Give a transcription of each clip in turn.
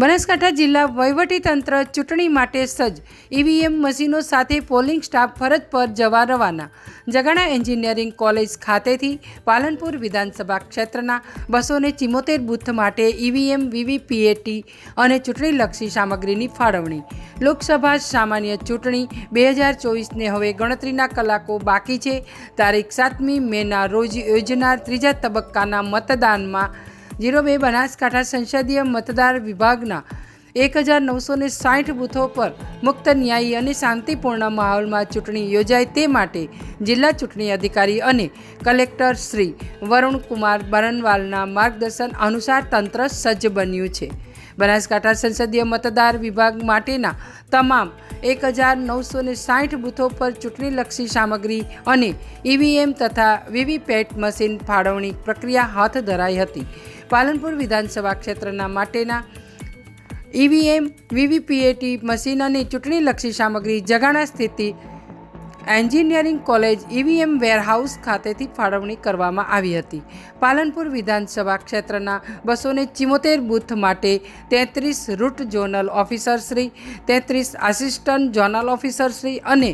બનાસકાંઠા જિલ્લા વહીવટીતંત્ર ચૂંટણી માટે સજ્જ। ઈવીએમ મશીનો સાથે પોલિંગ સ્ટાફ ફરજ પર જવા રવાના। જગાણા એન્જિનિયરિંગ કોલેજ ખાતેથી પાલનપુર વિધાનસભા ક્ષેત્રના 274 બૂથ માટે ઈવીએમ, વીવીપીએટી અને ચૂંટણીલક્ષી સામગ્રીની ફાળવણી। લોકસભા સામાન્ય ચૂંટણી 2024ને હવે ગણતરીના કલાકો બાકી છે। તારીખ 7મી મેના રોજ યોજાનાર ત્રીજા તબક્કાના મતદાનમાં 02 બનાસકાંઠા સંસદીય મતદાર વિભાગના 1960 બૂથો પર મુક્ત, ન્યાયી અને શાંતિપૂર્ણ માહોલમાં ચૂંટણી યોજાય તે માટે જિલ્લા ચૂંટણી અધિકારી અને કલેક્ટર શ્રી વરુણકુમાર બરનવાલના માર્ગદર્શન અનુસાર તંત્ર સજ્જ બન્યું છે। બનાસકાંઠા સંસદીય મતદાર વિભાગ માટેના તમામ 1960 બૂથો પર ચૂંટણીલક્ષી સામગ્રી અને ઈવીએમ તથા વીવીપેટ મશીન ફાળવણી પ્રક્રિયા હાથ ધરાઈ હતી। પાલનપુર વિધાનસભા ક્ષેત્રના માટેના ઈવીએમ, વીવીપીએટી મશીન અને ચૂંટણીલક્ષી સામગ્રી જગાણા સ્થિત એન્જિનિયરિંગ કોલેજ ઈવીએમ વેરહાઉસ ખાતેથી ફાળવણી કરવામાં આવી હતી। પાલનપુર વિધાનસભા ક્ષેત્રના 274 બૂથ માટે 33 રૂટ ઝોનલ ઓફિસરશ્રી, 33 આસિસ્ટન્ટ ઝોનલ ઓફિસરશ્રી અને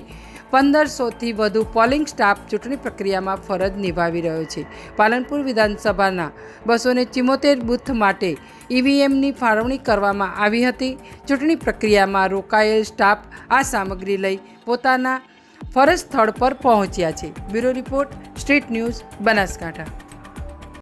1500થી વધુ પોલિંગ સ્ટાફ ચૂંટણી પ્રક્રિયામાં ફરજ નિભાવી રહ્યો છે। પાલનપુર વિધાનસભાના 274 બૂથ માટે ઈવીએમની ફાળવણી કરવામાં આવી હતી। ચૂંટણી પ્રક્રિયામાં રોકાયેલ સ્ટાફ આ સામગ્રી લઈ પોતાના ફરજ સ્થળ પર પહોંચ્યા છે। Bureau report, street news, Banaskantha.